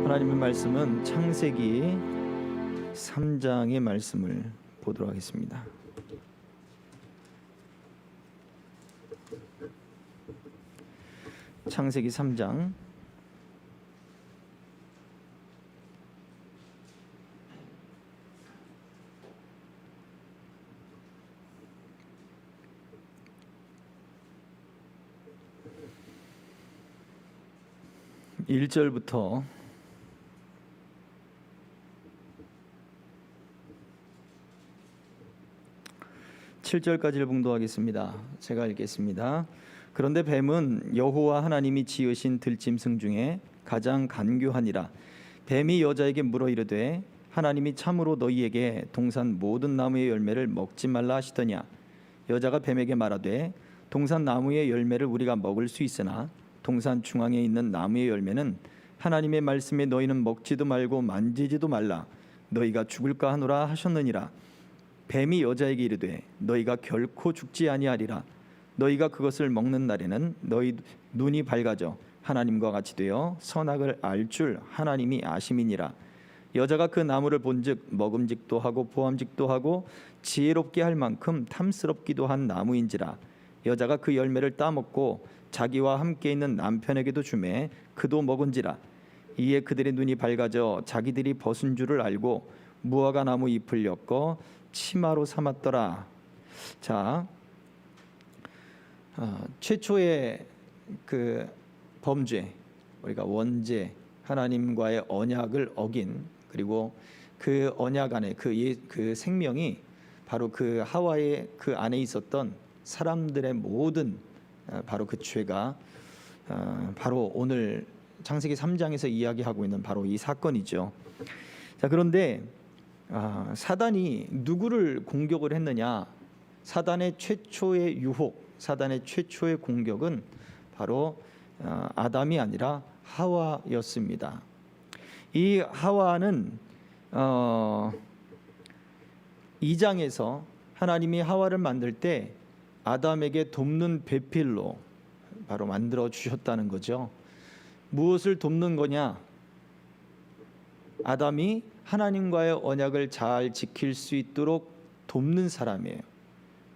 하나님의 말씀은 창세기 3장의 말씀을 보도록 하겠습니다. 창세기 3장 1절부터 7절까지를 봉독하겠습니다. 제가 읽겠습니다. 그런데 뱀은 여호와 하나님이 지으신 들짐승 중에 가장 간교하니라. 뱀이 여자에게 물어 이르되 하나님이 참으로 너희에게 동산 모든 나무의 열매를 먹지 말라 하시더냐. 여자가 뱀에게 말하되 동산 나무의 열매를 우리가 먹을 수 있으나 동산 중앙에 있는 나무의 열매는 하나님의 말씀에 너희는 먹지도 말고 만지지도 말라. 너희가 죽을까 하노라 하셨느니라. 뱀이 여자에게 이르되 너희가 결코 죽지 아니하리라. 너희가 그것을 먹는 날에는 너희 눈이 밝아져 하나님과 같이 되어 선악을 알 줄 하나님이 아심이니라. 여자가 그 나무를 본즉 먹음직도 하고 보암직도 하고 지혜롭게 할 만큼 탐스럽기도 한 나무인지라. 여자가 그 열매를 따먹고 자기와 함께 있는 남편에게도 주매 그도 먹은지라. 이에 그들의 눈이 밝아져 자기들이 벗은 줄을 알고 무화과 나무 잎을 엮어 치마로 삼았더라. 자, 최초의 그 범죄, 우리가 원죄, 하나님과의 언약을 어긴, 그리고 그 언약 안에 그 생명이 바로 그 하와의 그 안에 있었던 사람들의 모든 바로 그 죄가 바로 오늘 창세기 3장에서 이야기하고 있는 바로 이 사건이죠. 자, 그런데 사단이 누구를 공격을 했느냐? 사단의 최초의 유혹, 사단의 최초의 공격은 바로 아담이 아니라 하와였습니다. 이 하와는 2장에서 하나님이 하와를 만들 때 아담에게 돕는 배필로 바로 만들어 주셨다는 거죠. 무엇을 돕는 거냐? 아담이 하나님과의 언약을 잘 지킬 수 있도록 돕는 사람이에요.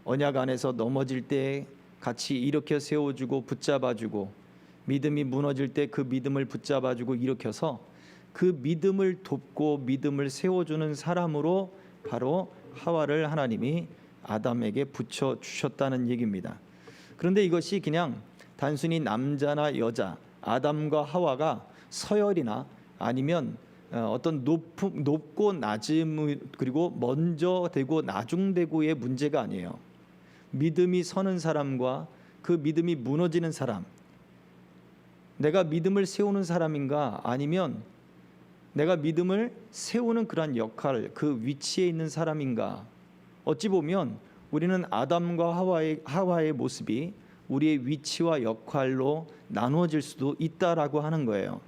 언약 안에서 넘어질 때 같이 일으켜 세워주고 붙잡아주고, 믿음이 무너질 때 그 믿음을 붙잡아주고 일으켜서 그 믿음을 돕고 믿음을 세워주는 사람으로 바로 하와를 하나님이 아담에게 붙여주셨다는 얘기입니다. 그런데 이것이 그냥 단순히 남자나 여자, 아담과 하와가 서열이나 아니면 어떤 높고 낮음, 그리고 먼저 되고 나중되고의 문제가 아니에요. 믿음이 서는 사람과 그 믿음이 무너지는 사람, 내가 믿음을 세우는 사람인가 아니면 내가 믿음을 세우는 그러한 역할, 그 위치에 있는 사람인가. 어찌 보면 우리는 아담과 하와의 모습이 우리의 위치와 역할로 나누어질 수도 있다라고 하는 거예요.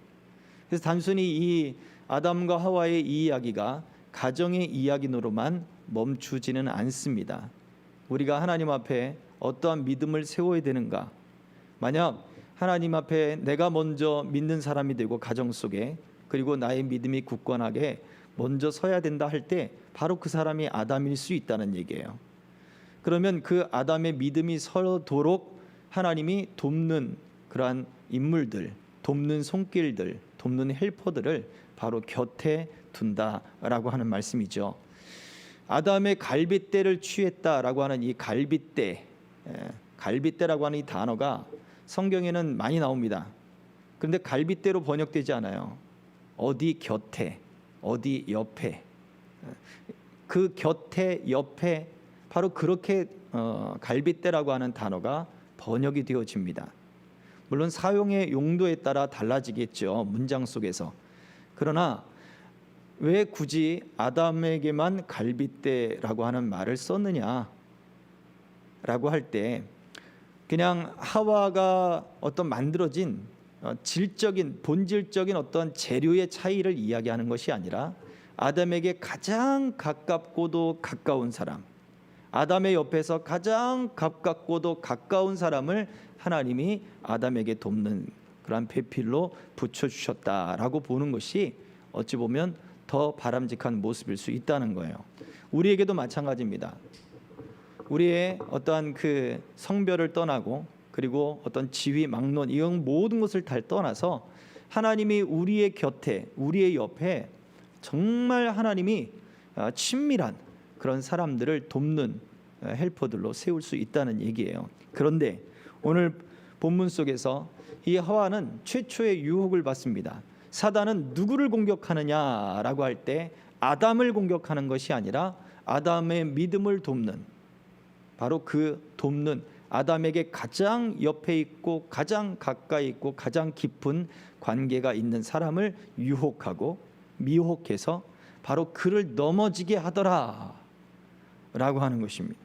그래서 단순히 이 아담과 하와의 이 이야기가 가정의 이야기로만 멈추지는 않습니다. 우리가 하나님 앞에 어떠한 믿음을 세워야 되는가? 만약 하나님 앞에 내가 먼저 믿는 사람이 되고 가정 속에, 그리고 나의 믿음이 굳건하게 먼저 서야 된다 할 때 바로 그 사람이 아담일 수 있다는 얘기예요. 그러면 그 아담의 믿음이 서도록 하나님이 돕는 그러한 인물들, 돕는 손길들, 돕는 헬퍼들을 바로 곁에 둔다라고 하는 말씀이죠. 아담의 갈빗대를 취했다라고 하는 이 갈빗대라고 하는 이 단어가 성경에는 많이 나옵니다. 그런데 갈빗대로 번역되지 않아요. 어디 곁에, 어디 옆에, 그 곁에, 옆에, 바로 그렇게 갈빗대라고 하는 단어가 번역이 되어집니다. 물론 사용의 용도에 따라 달라지겠죠, 문장 속에서. 그러나 왜 굳이 아담에게만 갈빗대라고 하는 말을 썼느냐 라고 할 때, 그냥 하와가 어떤 만들어진 질적인, 본질적인 어떤 재료의 차이를 이야기하는 것이 아니라 아담에게 가장 가깝고도 가까운 사람, 아담의 옆에서 가장 가깝고도 가까운 사람을 하나님이 아담에게 돕는 그러한 배필로 붙여주셨다라고 보는 것이 어찌 보면 더 바람직한 모습일 수 있다는 거예요. 우리에게도 마찬가지입니다. 우리의 어떠한 그 성별을 떠나고 그리고 어떤 지위, 막론 이런 모든 것을 다 떠나서 하나님이 우리의 곁에, 우리의 옆에 정말 하나님이 친밀한 그런 사람들을 돕는 헬퍼들로 세울 수 있다는 얘기예요. 그런데 오늘 본문 속에서 이 하와는 최초의 유혹을 받습니다. 사단은 누구를 공격하느냐라고 할 때 아담을 공격하는 것이 아니라 아담의 믿음을 돕는, 바로 그 돕는 아담에게 가장 옆에 있고 가장 가까이 있고 가장 깊은 관계가 있는 사람을 유혹하고 미혹해서 바로 그를 넘어지게 하더라 라고 하는 것입니다.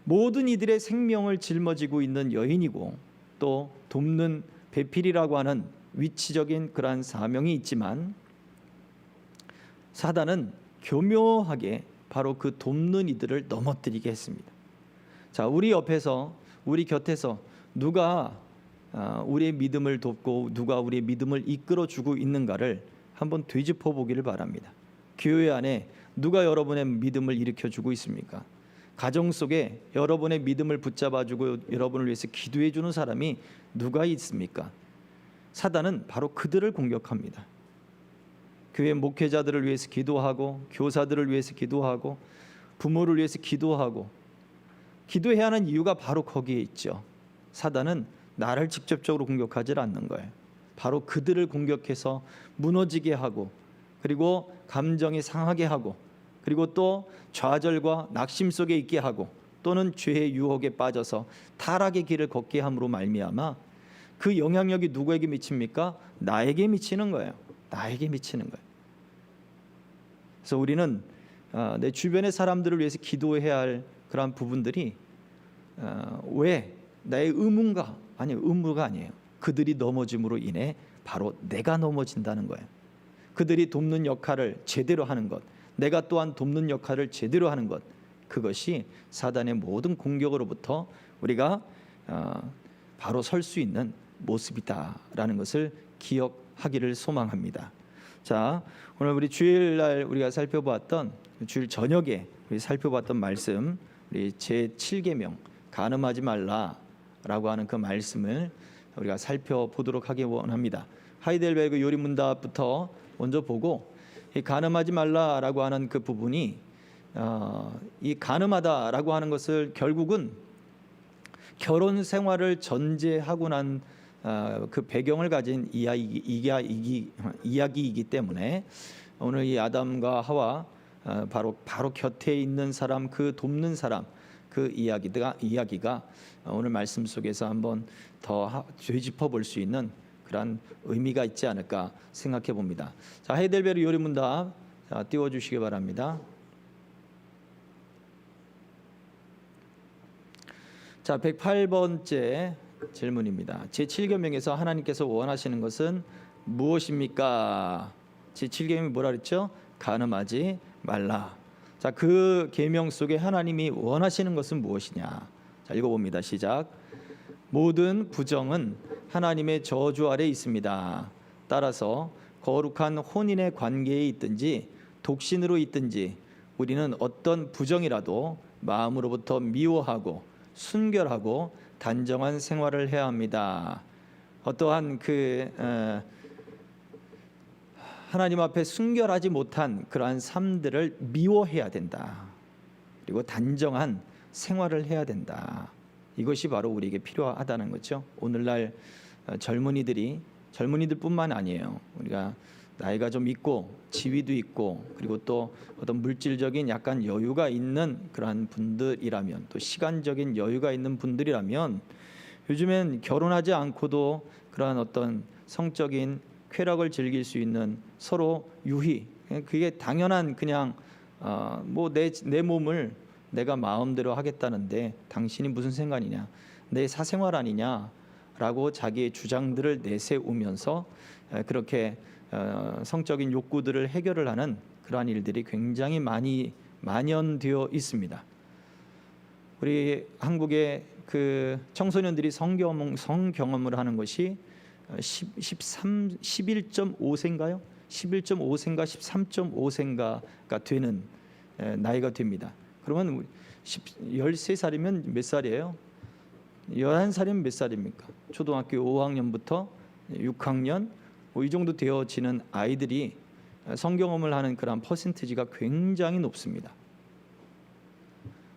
모든 이들의 생명을 짊어지고 있는 여인이고 또 돕는 배필이라고 하는 위치적인 그러한 사명이 있지만 사단은 교묘하게 바로 그 돕는 이들을 넘어뜨리게 했습니다. 자, 우리 옆에서, 우리 곁에서 누가 우리의 믿음을 돕고 누가 우리의 믿음을 이끌어주고 있는가를 한번 되짚어 보기를 바랍니다. 교회 안에 누가 여러분의 믿음을 일으켜주고 있습니까? 가정 속에 여러분의 믿음을 붙잡아주고 여러분을 위해서 기도해주는 사람이 누가 있습니까? 사단은 바로 그들을 공격합니다. 교회 목회자들을 위해서 기도하고 교사들을 위해서 기도하고 부모를 위해서 기도하고 기도해야 하는 이유가 바로 거기에 있죠. 사단은 나를 직접적으로 공격하지 않는 거예요. 바로 그들을 공격해서 무너지게 하고 그리고 감정이 상하게 하고 그리고 또 좌절과 낙심 속에 있게 하고 또는 죄의 유혹에 빠져서 타락의 길을 걷게 함으로 말미암아 그 영향력이 누구에게 미칩니까? 나에게 미치는 거예요. 나에게 미치는 거예요. 그래서 우리는 내 주변의 사람들을 위해서 기도해야 할 그런 부분들이 왜 나의 의무인가? 아니요, 의무가 아니에요. 그들이 넘어짐으로 인해 바로 내가 넘어진다는 거예요. 그들이 돕는 역할을 제대로 하는 것, 내가 또한 돕는 역할을 제대로 하는 것, 그것이 사단의 모든 공격으로부터 우리가 바로 설 수 있는 모습이다라는 것을 기억하기를 소망합니다. 자, 오늘 우리 주일날 우리가 살펴보았던 주일 저녁에 우리 살펴봤던 말씀, 우리 제7계명 간음하지 말라라고 하는 그 말씀을 우리가 살펴보도록 하기 원합니다. 하이델베르그 요리문답부터 먼저 보고 이 간음하지 말라라고 하는 그 부분이 이 간음하다라고 하는 것을 결국은 결혼 생활을 전제하고 난 그 배경을 가진 이야기이기 때문에 오늘 이 아담과 하와 바로 곁에 있는 사람, 그 돕는 사람, 그 이야기가 오늘 말씀 속에서 한번 더 되짚어 볼 수 있는 그런 의미가 있지 않을까 생각해 봅니다. 자, 하이델베르 요리문답 띄워주시기 바랍니다. 자, 108번째 질문입니다. 제7계명에서 하나님께서 원하시는 것은 무엇입니까? 제7계명이 뭐라 그랬죠? 간음하지 말라. 자, 그 계명 속에 하나님이 원하시는 것은 무엇이냐? 자, 읽어봅니다. 시작. 모든 부정은 하나님의 저주 아래 있습니다. 따라서 거룩한 혼인의 관계에 있든지 독신으로 있든지 우리는 어떤 부정이라도 마음으로부터 미워하고 순결하고 단정한 생활을 해야 합니다. 어떠한 하나님 앞에 순결하지 못한 그러한 삶들을 미워해야 된다. 그리고 단정한 생활을 해야 된다. 이것이 바로 우리에게 필요하다는 거죠. 오늘날 젊은이들뿐만 아니에요. 우리가 나이가 좀 있고 지위도 있고 그리고 또 어떤 물질적인 약간 여유가 있는 그러한 분들이라면 또 시간적인 여유가 있는 분들이라면 요즘엔 결혼하지 않고도 그러한 어떤 성적인 쾌락을 즐길 수 있는 서로 유희, 그게 당연한 그냥 뭐 내 몸을 내가 마음대로 하겠다는데 당신이 무슨 생각이냐, 내 사생활 아니냐라고 자기의 주장들을 내세우면서 그렇게 성적인 욕구들을 해결을 하는 그러한 일들이 굉장히 많이 만연되어 있습니다. 우리 한국의 그 청소년들이 성경험을 하는 것이 11.5세인가요? 11.5세인가 13.5세인가가 되는 나이가 됩니다. 그러면 13살이면 몇 살이에요? 11살이면 몇 살입니까? 초등학교 5학년부터 6학년 이 정도 되어지는 아이들이 성경험을 하는 그런 퍼센티지가 굉장히 높습니다.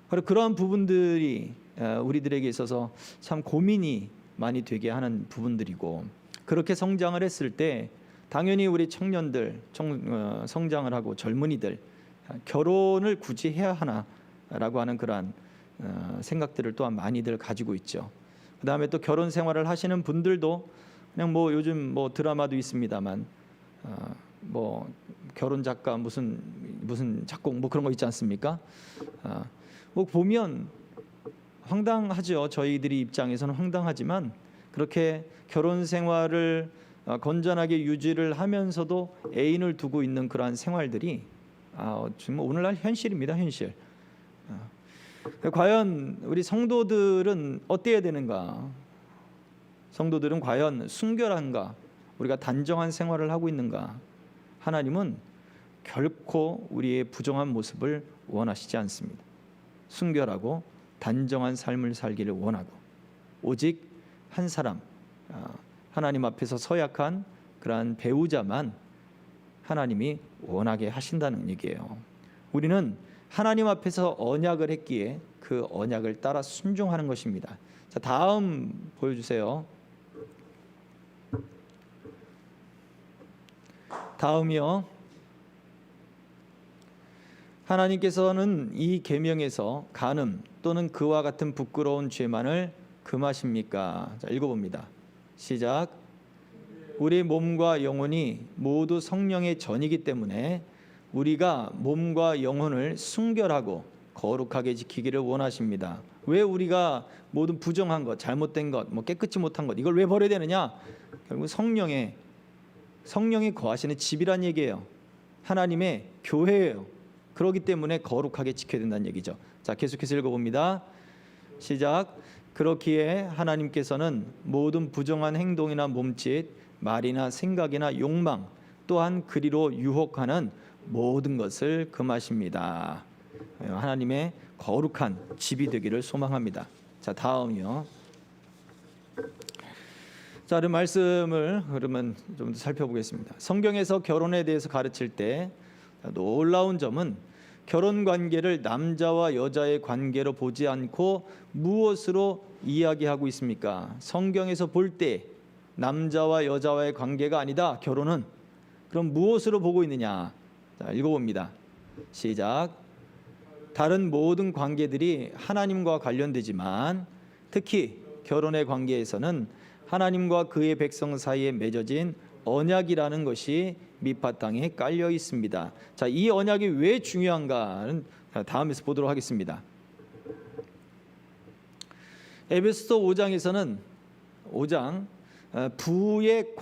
그러한 부분들이 우리들에게 있어서 참 고민이 많이 되게 하는 부분들이고, 그렇게 성장을 했을 때 당연히 우리 청년들 성장을 하고 젊은이들 결혼을 굳이 해야 하나라고 하는 그러한 생각들을 또한 많이들 가지고 있죠. 그 다음에 또 결혼 생활을 하시는 분들도 그냥 뭐 요즘 뭐 드라마도 있습니다만 뭐 결혼 작가 무슨 작곡 뭐 그런 거 있지 않습니까? 뭐 보면 황당하죠. 저희들이 입장에서는 황당하지만 그렇게 결혼 생활을 건전하게 유지를 하면서도 애인을 두고 있는 그러한 생활들이 정말 오늘날 현실입니다. 현실. 과연 우리 성도들은 어때야 되는가? 성도들은 과연 순결한가? 우리가 단정한 생활을 하고 있는가? 하나님은 결코 우리의 부정한 모습을 원하시지 않습니다. 순결하고 단정한 삶을 살기를 원하고, 오직 한 사람, 하나님 앞에서 서약한 그러한 배우자만 하나님이 원하게 하신다는 얘기예요. 우리는 하나님 앞에서 언약을 했기에 그 언약을 따라 순종하는 것입니다. 자, 다음 보여주세요. 다음이요. 하나님께서는 이 계명에서 간음 또는 그와 같은 부끄러운 죄만을 금하십니까? 자, 읽어봅니다. 시작. 우리 몸과 영혼이 모두 성령의 전이기 때문에 우리가 몸과 영혼을 순결하고 거룩하게 지키기를 원하십니다. 왜 우리가 모든 부정한 것, 잘못된 것, 뭐 깨끗이 못한 것 이걸 왜 버려야 되느냐? 결국 성령이 거하시는 집이란 얘기예요. 하나님의 교회예요. 그렇기 때문에 거룩하게 지켜야 된다는 얘기죠. 자, 계속해서 읽어봅니다. 시작. 그렇기에 하나님께서는 모든 부정한 행동이나 몸짓, 말이나 생각이나 욕망, 또한 그리로 유혹하는 모든 것을 금하십니다. 하나님의 거룩한 집이 되기를 소망합니다. 자, 다음이요. 자, 그럼 말씀을 그러면 좀 더 살펴보겠습니다. 성경에서 결혼에 대해서 가르칠 때 놀라운 점은 결혼 관계를 남자와 여자의 관계로 보지 않고 무엇으로 이야기하고 있습니까? 성경에서 볼 때 남자와 여자와의 관계가 아니다. 결혼은 그럼 무엇으로 보고 있느냐? 자, 읽어봅니다. 시작. 다른 모든 관계들이 하나님과 관련되지만 특히 결혼의 관계에서는 하나님과 그의 백성 사이에 맺어진 언약이라는 것이 밑바탕에 깔려 있습니다. 자, 이 언약이 왜 중요한가는 다음에서 보도록 하겠습니다. 에베소서 5장에서는 5장 부부의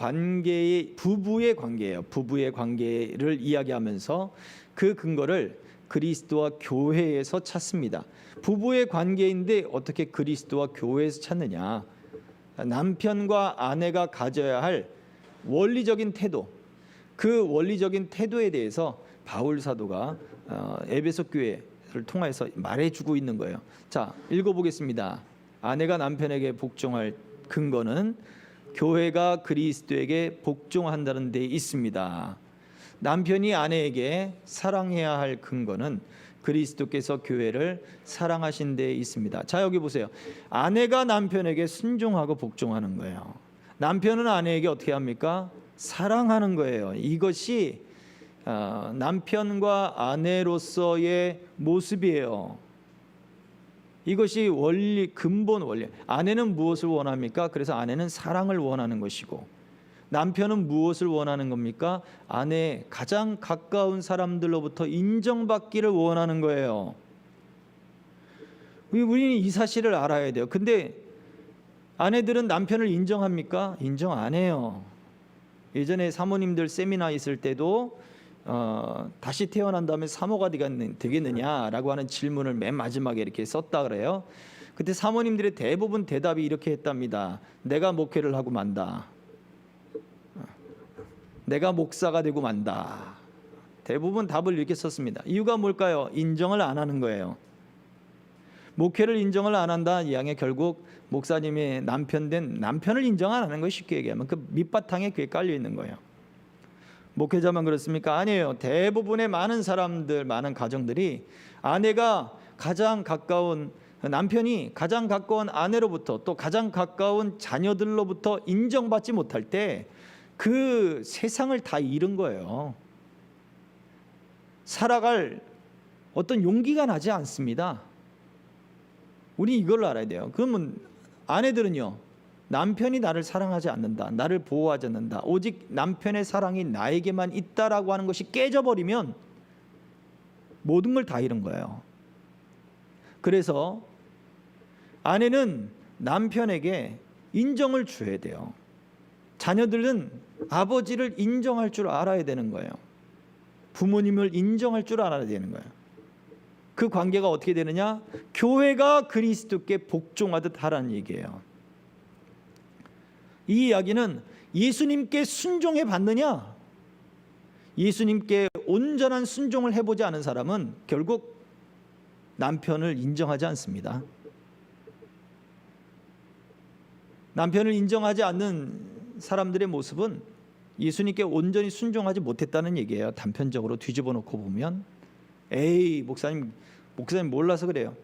관계예요. 부부의 관계를 이야기하면서 그 근거를 그리스도와 교회에서 찾습니다. 부부의 관계인데 어떻게 그리스도와 교회에서 찾느냐? 남편과 아내가 가져야 할 원리적인 태도, 그 원리적인 태도에 대해서 바울 사도가 에베소 교회를 통해서 말해주고 있는 거예요. 자, 읽어보겠습니다. 아내가 남편에게 복종할 근거는 교회가 그리스도에게 복종한다는 데 있습니다. 남편이 아내에게 사랑해야 할 근거는 그리스도께서 교회를 사랑하신 데 있습니다. 자, 여기 보세요. 아내가 남편에게 순종하고 복종하는 거예요. 남편은 아내에게 어떻게 합니까? 사랑하는 거예요. 이것이 남편과 아내로서의 모습이에요. 이것이 근본 원리. 아내는 무엇을 원합니까? 그래서 아내는 사랑을 원하는 것이고, 남편은 무엇을 원하는 겁니까? 아내의 가장 가까운 사람들로부터 인정받기를 원하는 거예요. 우리는 이 사실을 알아야 돼요. 근데 아내들은 남편을 인정합니까? 인정 안 해요. 예전에 사모님들 세미나 있을 때도 다시 태어난 다음에 사모가 되겠느냐라고 하는 질문을 맨 마지막에 이렇게 썼다 그래요. 그때 사모님들의 대부분 대답이 이렇게 했답니다. 내가 목회를 하고 만다. 내가 목사가 되고 만다. 대부분 답을 이렇게 썼습니다. 이유가 뭘까요? 인정을 안 하는 거예요. 목회를 인정을 안 한다 이야기 결국 목사님의 남편 된 남편을 인정 안 하는 거예요. 쉽게 얘기하면 그 밑바탕에 그게 깔려 있는 거예요. 목회자만 그렇습니까? 아니에요. 대부분의 많은 사람들, 많은 가정들이 아내가 가장 가까운 남편이 가장 가까운 아내로부터 또 가장 가까운 자녀들로부터 인정받지 못할 때 그 세상을 다 잃은 거예요. 살아갈 어떤 용기가 나지 않습니다. 우리 이걸 알아야 돼요. 그러면 아내들은요, 남편이 나를 사랑하지 않는다, 나를 보호하지 않는다, 오직 남편의 사랑이 나에게만 있다라고 하는 것이 깨져버리면 모든 걸 다 잃은 거예요. 그래서 아내는 남편에게 인정을 줘야 돼요. 자녀들은 아버지를 인정할 줄 알아야 되는 거예요. 부모님을 인정할 줄 알아야 되는 거예요. 그 관계가 어떻게 되느냐? 교회가 그리스도께 복종하듯 하라는 얘기예요. 이 이야기는 예수님께 순종해 봤느냐? 예수님께 온전한 순종을 해보지 않은 사람은 결국 남편을 인정하지 않습니다. 남편을 인정하지 않는 사람들의 모습은 예수님께 온전히 순종하지 못했다는 얘기예요. 단편적으로 뒤집어 놓고 보면 에이 목사님 몰라서 그래요.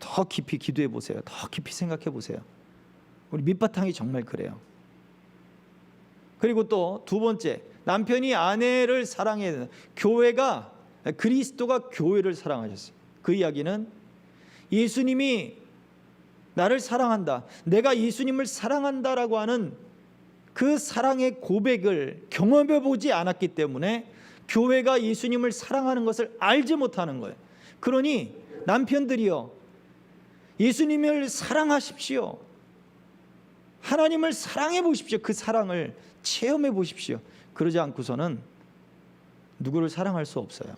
더 깊이 기도해 보세요. 더 깊이 생각해 보세요. 우리 밑바탕이 정말 그래요. 그리고 또 두 번째, 남편이 아내를 사랑해야 된다. 그리스도가 교회를 사랑하셨어요. 그 이야기는 예수님이 나를 사랑한다, 내가 예수님을 사랑한다라고 하는 그 사랑의 고백을 경험해 보지 않았기 때문에 교회가 예수님을 사랑하는 것을 알지 못하는 거예요. 그러니 남편들이요, 예수님을 사랑하십시오. 하나님을 사랑해 보십시오. 그 사랑을 체험해 보십시오. 그러지 않고서는 누구를 사랑할 수 없어요.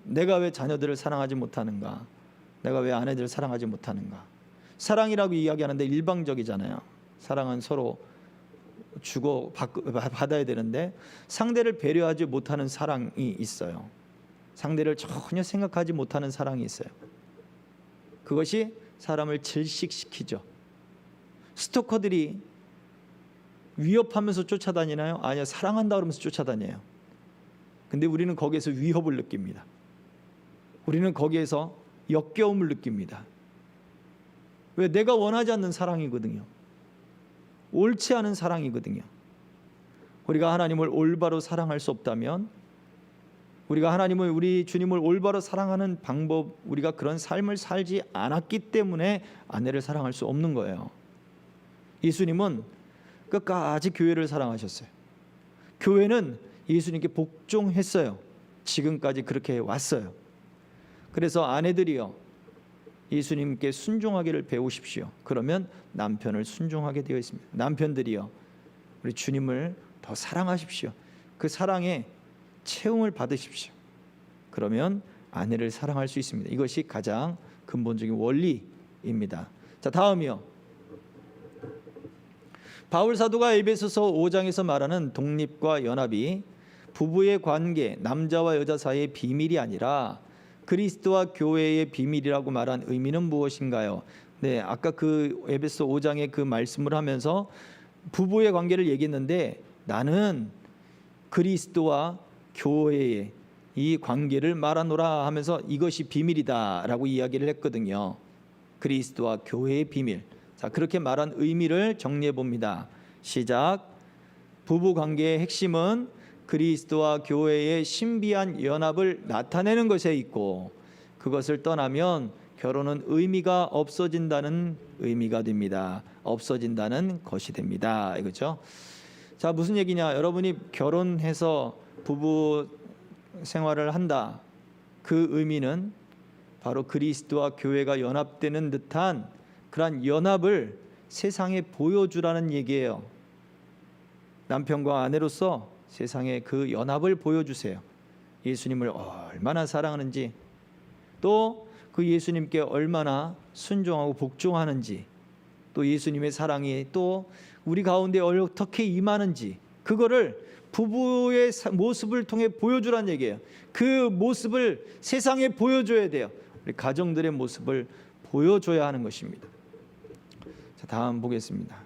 내가 왜 자녀들을 사랑하지 못하는가? 내가 왜 아내들을 사랑하지 못하는가? 사랑이라고 이야기하는데 일방적이잖아요. 사랑은 서로 주고 받아야 되는데 상대를 배려하지 못하는 사랑이 있어요. 상대를 전혀 생각하지 못하는 사랑이 있어요. 그것이 사람을 질식시키죠. 스토커들이 위협하면서 쫓아다니나요? 아니요, 사랑한다 그러면서 쫓아다녀요. 근데 우리는 거기에서 위협을 느낍니다. 우리는 거기에서 역겨움을 느낍니다. 왜? 내가 원하지 않는 사랑이거든요. 옳지 않은 사랑이거든요. 우리가 하나님을 올바로 사랑할 수 없다면, 우리가 우리 주님을 올바로 사랑하는 방법, 우리가 그런 삶을 살지 않았기 때문에 아내를 사랑할 수 없는 거예요. 예수님은 끝까지 교회를 사랑하셨어요. 교회는 예수님께 복종했어요. 지금까지 그렇게 왔어요. 그래서 아내들이요, 예수님께 순종하기를 배우십시오. 그러면 남편을 순종하게 되어 있습니다. 남편들이요, 우리 주님을 더 사랑하십시오. 그 사랑의 체험을 받으십시오. 그러면 아내를 사랑할 수 있습니다. 이것이 가장 근본적인 원리입니다. 자, 다음이요. 바울 사도가 에베소서 5장에서 말하는 독립과 연합이 부부의 관계, 남자와 여자 사이의 비밀이 아니라 그리스도와 교회의 비밀이라고 말한 의미는 무엇인가요? 네, 아까 그 에베소 5장의 그 말씀을 하면서 부부의 관계를 얘기했는데, 나는 그리스도와 교회의 이 관계를 말하노라 하면서 이것이 비밀이다라고 이야기를 했거든요. 그리스도와 교회의 비밀. 자, 그렇게 말한 의미를 정리해 봅니다. 시작. 부부 관계의 핵심은 그리스도와 교회의 신비한 연합을 나타내는 것에 있고, 그것을 떠나면 결혼은 의미가 없어진다는 의미가 됩니다. 없어진다는 것이 됩니다. 이거죠. 자, 무슨 얘기냐? 여러분이 결혼해서 부부 생활을 한다. 그 의미는 바로 그리스도와 교회가 연합되는 듯한 그러한 연합을 세상에 보여주라는 얘기예요. 남편과 아내로서 세상에 그 연합을 보여주세요. 예수님을 얼마나 사랑하는지, 또 그 예수님께 얼마나 순종하고 복종하는지, 또 예수님의 사랑이 또 우리 가운데 어떻게 임하는지, 그거를 부부의 모습을 통해 보여주라는 얘기예요. 그 모습을 세상에 보여줘야 돼요. 우리 가정들의 모습을 보여줘야 하는 것입니다. 자, 다음 보겠습니다.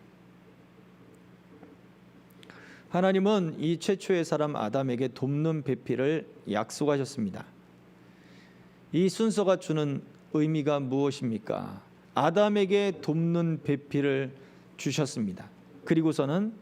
하나님은 이 최초의 사람 아담에게 돕는 배필을 약속하셨습니다. 이 순서가 주는 의미가 무엇입니까? 아담에게 돕는 배필을 주셨습니다. 그리고서는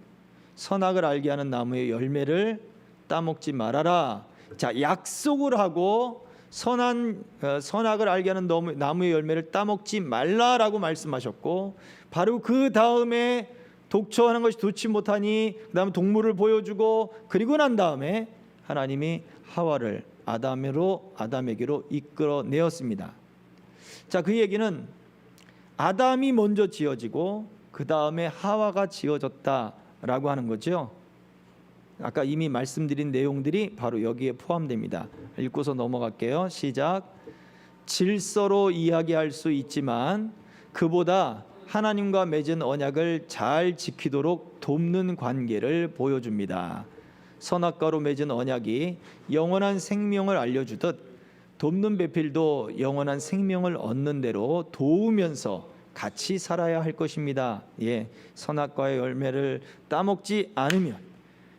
선악을 알게 하는 나무의 열매를 따먹지 말아라. 자, 약속을 하고 선악을 알게 하는 나무의 열매를 따먹지 말라라고 말씀하셨고, 바로 그 다음에 독처하는 것이 좋지 못하니 그다음에 동물을 보여주고, 그리고 난 다음에 하나님이 하와를 아담에게로 이끌어내었습니다. 자, 그 얘기는 아담이 먼저 지어지고 그 다음에 하와가 지어졌다라고 하는 거죠. 아까 이미 말씀드린 내용들이 바로 여기에 포함됩니다. 읽고서 넘어갈게요. 시작. 질서로 이야기할 수 있지만 그보다 하나님과 맺은 언약을 잘 지키도록 돕는 관계를 보여줍니다. 선악과로 맺은 언약이 영원한 생명을 알려주듯 돕는 배필도 영원한 생명을 얻는 대로 도우면서 같이 살아야 할 것입니다. 선악과의 열매를 따먹지 않으면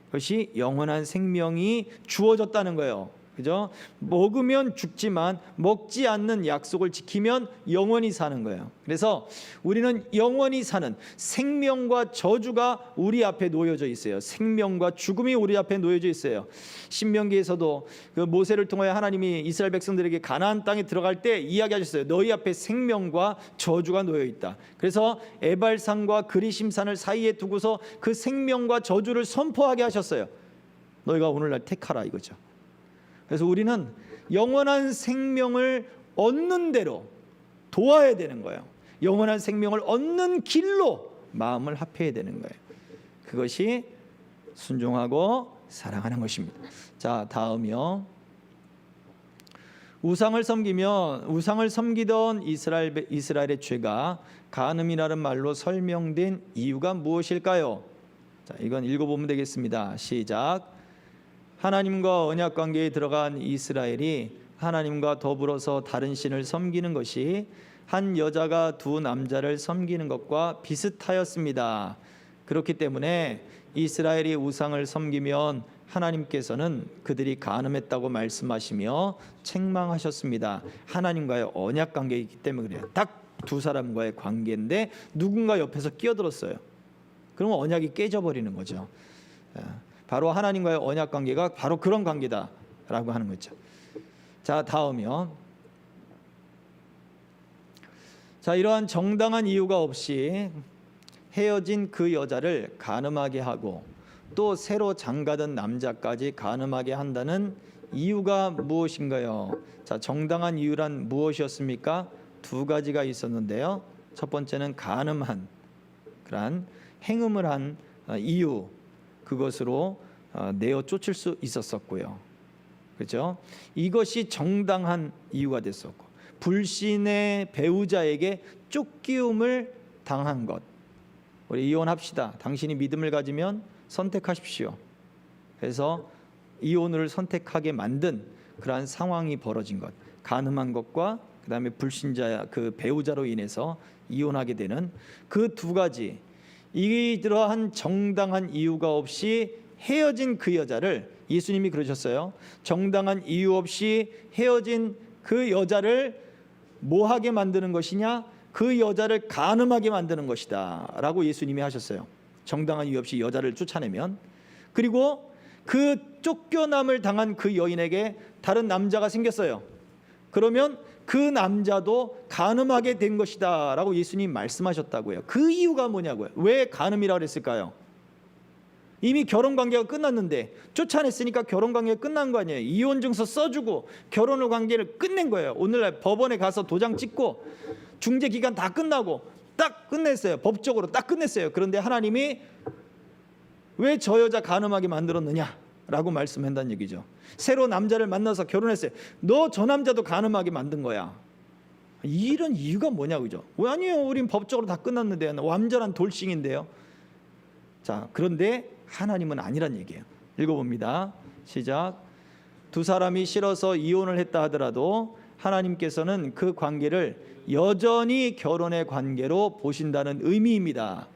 그것이 영원한 생명이 주어졌다는 거예요. 그죠? 먹으면 죽지만 먹지 않는 약속을 지키면 영원히 사는 거예요. 그래서 우리는 영원히 사는 생명과 저주가 우리 앞에 놓여져 있어요. 생명과 죽음이 우리 앞에 놓여져 있어요. 신명기에서도 그 모세를 통하여 하나님이 이스라엘 백성들에게 가나안 땅에 들어갈 때 이야기하셨어요. 너희 앞에 생명과 저주가 놓여 있다. 그래서 에발산과 그리심산을 사이에 두고서 그 생명과 저주를 선포하게 하셨어요. 너희가 오늘날 택하라 이거죠. 그래서 우리는 영원한 생명을 얻는 대로 도와야 되는 거예요. 영원한 생명을 얻는 길로 마음을 합해야 되는 거예요. 그것이 순종하고 사랑하는 것입니다. 자, 다음이요. 우상을 섬기던 이스라엘의 죄가 간음이라는 말로 설명된 이유가 무엇일까요? 자, 이건 읽어보면 되겠습니다. 시작. 하나님과 언약 관계에 들어간 이스라엘이 하나님과 더불어서 다른 신을 섬기는 것이 한 여자가 두 남자를 섬기는 것과 비슷하였습니다. 그렇기 때문에 이스라엘이 우상을 섬기면 하나님께서는 그들이 간음했다고 말씀하시며 책망하셨습니다. 하나님과의 언약 관계이기 때문에 그래요. 딱 두 사람과의 관계인데 누군가 옆에서 끼어들었어요. 그러면 언약이 깨져버리는 거죠. 바로 하나님과의 언약 관계가 바로 그런 관계다라고 하는 거죠. 자, 다음이요. 자, 이러한 정당한 이유가 없이 헤어진 그 여자를 간음하게 하고 또 새로 장가든 남자까지 간음하게 한다는 이유가 무엇인가요? 자, 정당한 이유란 무엇이었습니까? 두 가지가 있었는데요. 첫 번째는 간음한, 그러한 행음을 한 이유, 그것으로 내어 쫓을 수 있었었고요. 그렇죠? 이것이 정당한 이유가 됐었고, 불신의 배우자에게 쫓기움을 당한 것. 우리 이혼합시다. 당신이 믿음을 가지면 선택하십시오. 그래서 이혼을 선택하게 만든 그러한 상황이 벌어진 것. 간음한 것과 그다음에 불신자 그 배우자로 인해서 이혼하게 되는 그 두 가지, 이러한 정당한 이유가 없이 헤어진 그 여자를, 예수님이 그러셨어요. 정당한 이유 없이 헤어진 그 여자를 뭐하게 만드는 것이냐? 그 여자를 간음하게 만드는 것이다 라고 예수님이 하셨어요. 정당한 이유 없이 여자를 쫓아내면. 그리고 그 쫓겨남을 당한 그 여인에게 다른 남자가 생겼어요. 그러면 그 남자도 간음하게 된 것이다 라고 예수님 말씀하셨다고요. 그 이유가 뭐냐고요. 왜 간음이라고 했을까요? 이미 결혼관계가 끝났는데, 쫓아냈으니까 결혼관계가 끝난 거 아니에요. 이혼증서 써주고 결혼을 관계를 끝낸 거예요. 오늘날 법원에 가서 도장 찍고 중재기간 다 끝나고 딱 끝냈어요. 법적으로 딱 끝냈어요. 그런데 하나님이 왜 저 여자 간음하게 만들었느냐 라고 말씀한다는 얘기죠. 새로 남자를 만나서 결혼했어요. 너 저 남자도 간음하게 만든 거야. 이런 이유가 뭐냐, 그죠? 왜 아니에요? 우린 법적으로 다 끝났는데, 완전한 돌싱인데요. 자, 그런데 하나님은 아니란 얘기예요. 읽어봅니다. 시작. 두 사람이 싫어서 이혼을 했다 하더라도 하나님께서는 그 관계를 여전히 결혼의 관계로 보신다는 의미입니다.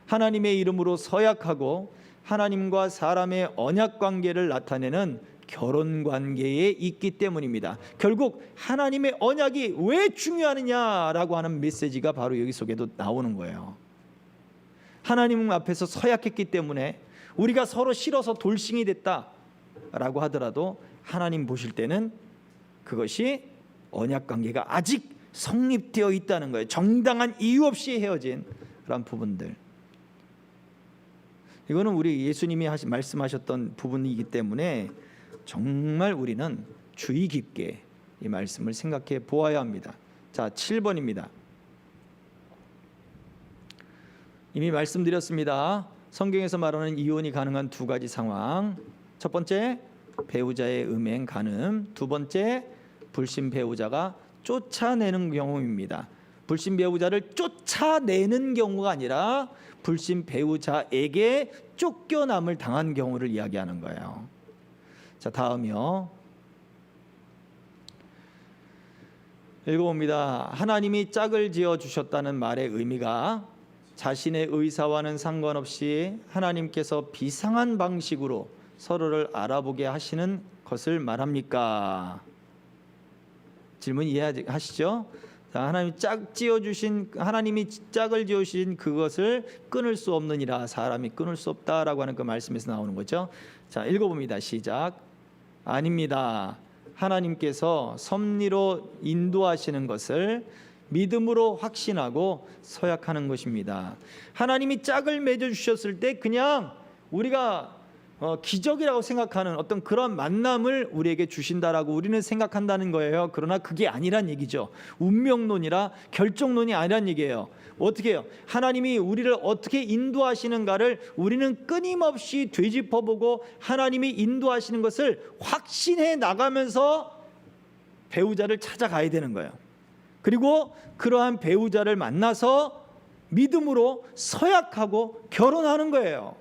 하나님의 이름으로 서약하고 하나님과 사람의 언약 관계를 나타내는 결혼 관계에 있기 때문입니다. 결국 하나님의 언약이 왜 중요하느냐라고 하는 메시지가 바로 여기 속에도 나오는 거예요. 하나님 앞에서 서약했기 때문에 우리가 서로 싫어서 돌싱이 됐다라고 하더라도 하나님 보실 때는 그것이 언약 관계가 아직 성립되어 있다는 거예요. 정당한 이유 없이 헤어진 그런 부분들. 이거는 우리 예수님이 말씀하셨던 부분이기 때문에 정말 우리는 주의 깊게 이 말씀을 생각해 보아야 합니다. 자, 7번입니다. 이미 말씀드렸습니다. 성경에서 말하는 이혼이 가능한 두 가지 상황. 첫 번째, 배우자의 음행 간음. 두 번째, 불신 배우자가 쫓아내는 경우입니다. 불신 배우자를 쫓아내는 경우가 아니라 불신 배우자에게 쫓겨남을 당한 경우를 이야기하는 거예요. 자, 다음이요. 읽어봅니다. 하나님이 짝을 지어 주셨다는 말의 의미가 자신의 의사와는 상관없이 하나님께서 비상한 방식으로 서로를 알아보게 하시는 것을 말합니까? 질문 이해하시죠? 하나님이 하나님이 짝을 지어주신 그것을 끊을 수 없느니라 사람이 끊을 수 없다라고 하는 그 말씀에서 나오는 거죠. 자, 읽어봅니다. 시작. 아닙니다. 하나님께서 섭리로 인도하시는 것을 믿음으로 확신하고 서약하는 것입니다. 하나님이 짝을 맺어주셨을 때 그냥 우리가 기적이라고 생각하는 어떤 그런 만남을 우리에게 주신다라고 우리는 생각한다는 거예요. 그러나 그게 아니란 얘기죠. 운명론이라 결정론이 아니란 얘기예요. 어떻게 해요? 하나님이 우리를 어떻게 인도하시는가를 우리는 끊임없이 되짚어보고 하나님이 인도하시는 것을 확신해 나가면서 배우자를 찾아가야 되는 거예요. 그리고 그러한 배우자를 만나서 믿음으로 서약하고 결혼하는 거예요.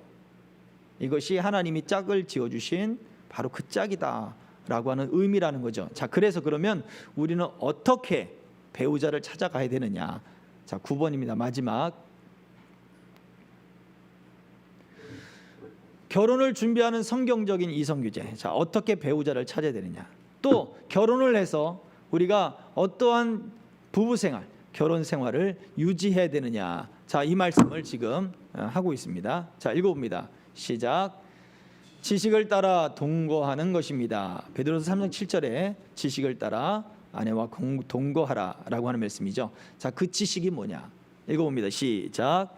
이것이 하나님이 짝을 지어주신 바로 그 짝이다라고 하는 의미라는 거죠. 자, 그래서 그러면 우리는 어떻게 배우자를 찾아가야 되느냐. 자, 9번입니다. 마지막. 결혼을 준비하는 성경적인 이성규제. 자, 어떻게 배우자를 찾아야 되느냐. 또 결혼을 해서 우리가 어떠한 부부생활, 결혼생활을 유지해야 되느냐. 자, 이 말씀을 지금 하고 있습니다. 자, 읽어봅니다. 시작. 지식을 따라 동거하는 것입니다. 베드로서 3장 7절에 지식을 따라 아내와 동거하라라고 하는 말씀이죠. 자, 그 지식이 뭐냐? 읽어봅니다. 시작.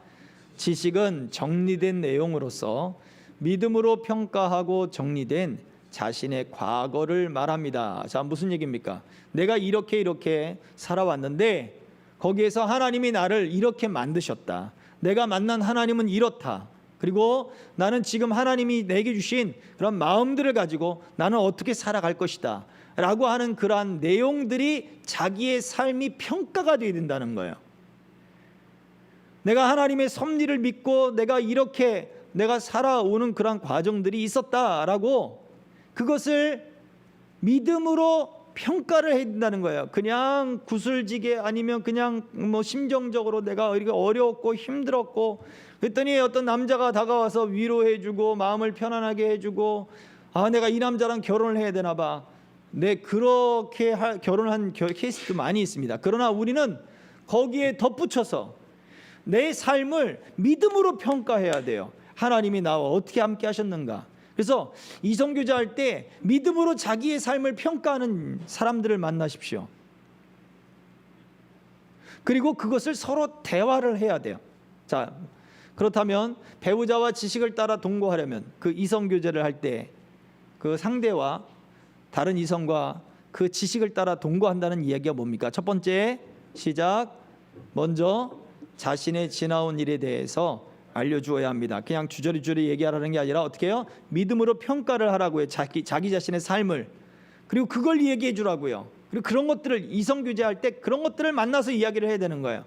지식은 정리된 내용으로서 믿음으로 평가하고 정리된 자신의 과거를 말합니다. 자, 무슨 얘기입니까? 내가 이렇게 살아왔는데 거기에서 하나님이 나를 이렇게 만드셨다. 내가 만난 하나님은 이렇다. 그리고 나는 지금 하나님이 내게 주신 그런 마음들을 가지고 나는 어떻게 살아갈 것이다 라고 하는 그러한 내용들이 자기의 삶이 평가가 되어야 된다는 거예요. 내가 하나님의 섭리를 믿고 내가 살아오는 그러한 과정들이 있었다라고 그것을 믿음으로 평가를 해야 된다는 거예요. 그냥 구슬지게 아니면 그냥 심정적으로 내가 이렇게 어려웠고 힘들었고 그랬더니 어떤 남자가 다가와서 위로해주고 마음을 편안하게 해주고 내가 이 남자랑 결혼을 해야 되나 봐. 네, 그렇게 결혼한 케이스도 많이 있습니다. 그러나 우리는 거기에 덧붙여서 내 삶을 믿음으로 평가해야 돼요. 하나님이 나와 어떻게 함께 하셨는가. 그래서 이성교제 할 때 믿음으로 자기의 삶을 평가하는 사람들을 만나십시오. 그리고 그것을 서로 대화를 해야 돼요. 자, 그렇다면 배우자와 지식을 따라 동거하려면 그 이성교제를 할 때 그 상대와 다른 이성과 그 지식을 따라 동거한다는 이야기가 뭡니까? 첫 번째, 시작. 먼저 자신의 지나온 일에 대해서 알려주어야 합니다. 그냥 주저리주저리 얘기하라는 게 아니라 어떻게 해요? 믿음으로 평가를 하라고요. 자기 자신의 삶을. 그리고 그걸 얘기해 주라고요. 그리고 그런 것들을 이성교제할 때 그런 것들을 만나서 이야기를 해야 되는 거예요.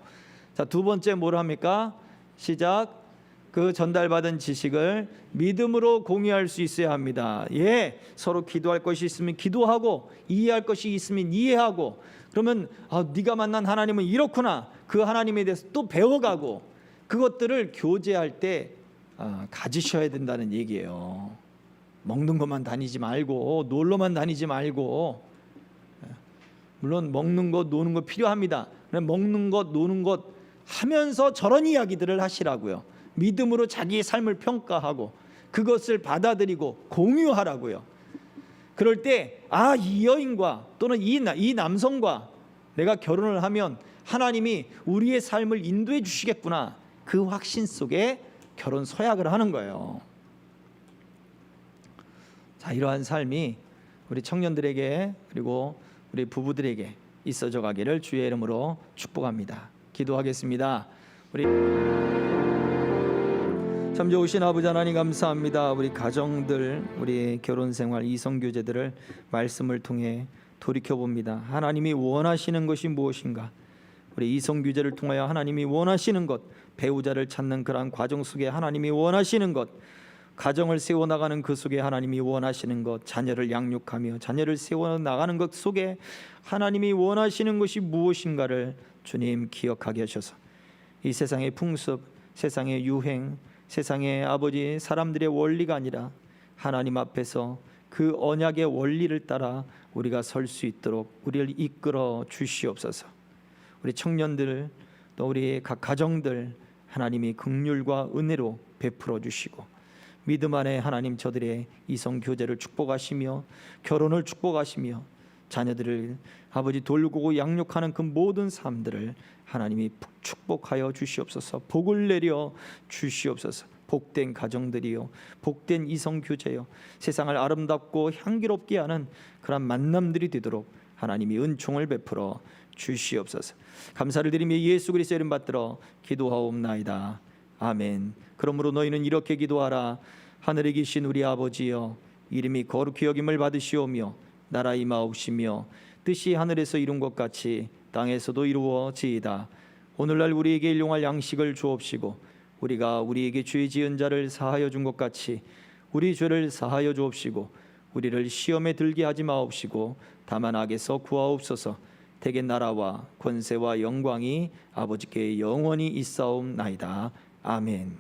자, 두 번째 뭘 합니까? 시작. 그 전달받은 지식을 믿음으로 공유할 수 있어야 합니다. 예, 서로 기도할 것이 있으면 기도하고 이해할 것이 있으면 이해하고, 그러면 네가 만난 하나님은 이렇구나, 그 하나님에 대해서 또 배워가고, 그것들을 교제할 때 가지셔야 된다는 얘기예요. 먹는 것만 다니지 말고, 놀러만 다니지 말고. 물론 먹는 것 노는 것 필요합니다. 먹는 것 노는 것 하면서 저런 이야기들을 하시라고요. 믿음으로 자기의 삶을 평가하고 그것을 받아들이고 공유하라고요. 그럴 때 이 여인과 또는 이 남성과 내가 결혼을 하면 하나님이 우리의 삶을 인도해 주시겠구나, 그 확신 속에 결혼 서약을 하는 거예요. 자, 이러한 삶이 우리 청년들에게 그리고 우리 부부들에게 있어져 가기를 주의 이름으로 축복합니다. 기도하겠습니다. 우리 참 좋으신 아버지 하나님 감사합니다. 우리 가정들, 우리 결혼생활, 이성교제들을 말씀을 통해 돌이켜봅니다. 하나님이 원하시는 것이 무엇인가? 우리 이성교제를 통하여 하나님이 원하시는 것, 배우자를 찾는 그러한 과정 속에 하나님이 원하시는 것, 가정을 세워나가는 그 속에 하나님이 원하시는 것, 자녀를 양육하며 자녀를 세워나가는 것 속에 하나님이 원하시는 것이 무엇인가를 주님 기억하게 하셔서 이 세상의 풍습, 세상의 유행, 세상의 아버지 사람들의 원리가 아니라 하나님 앞에서 그 언약의 원리를 따라 우리가 설 수 있도록 우리를 이끌어 주시옵소서. 우리 청년들 또 우리 각 가정들 하나님이 긍휼과 은혜로 베풀어 주시고 믿음 안에 하나님 저들의 이성 교제를 축복하시며 결혼을 축복하시며 자녀들을 아버지 돌보고 양육하는 그 모든 삶들을 하나님이 축복하여 주시옵소서. 복을 내려 주시옵소서. 복된 가정들이요, 복된 이성 교제요, 세상을 아름답고 향기롭게 하는 그런 만남들이 되도록 하나님이 은총을 베풀어 주시옵소서. 감사를 드리며 예수 그리스도의 이름 받들어 기도하옵나이다. 아멘. 그러므로 너희는 이렇게 기도하라. 하늘에 계신 우리 아버지여, 이름이 거룩히 여김을 받으시오며 나라 임하옵시며 뜻이 하늘에서 이룬 것 같이 땅에서도 이루어지이다. 오늘날 우리에게 일용할 양식을 주옵시고 우리가 우리에게 죄 지은 자를 사하여 준 것 같이 우리 죄를 사하여 주옵시고 우리를 시험에 들게 하지 마옵시고 다만 악에서 구하옵소서. 대개 나라와 권세와 영광이 아버지께 영원히 있사옵나이다. 아멘.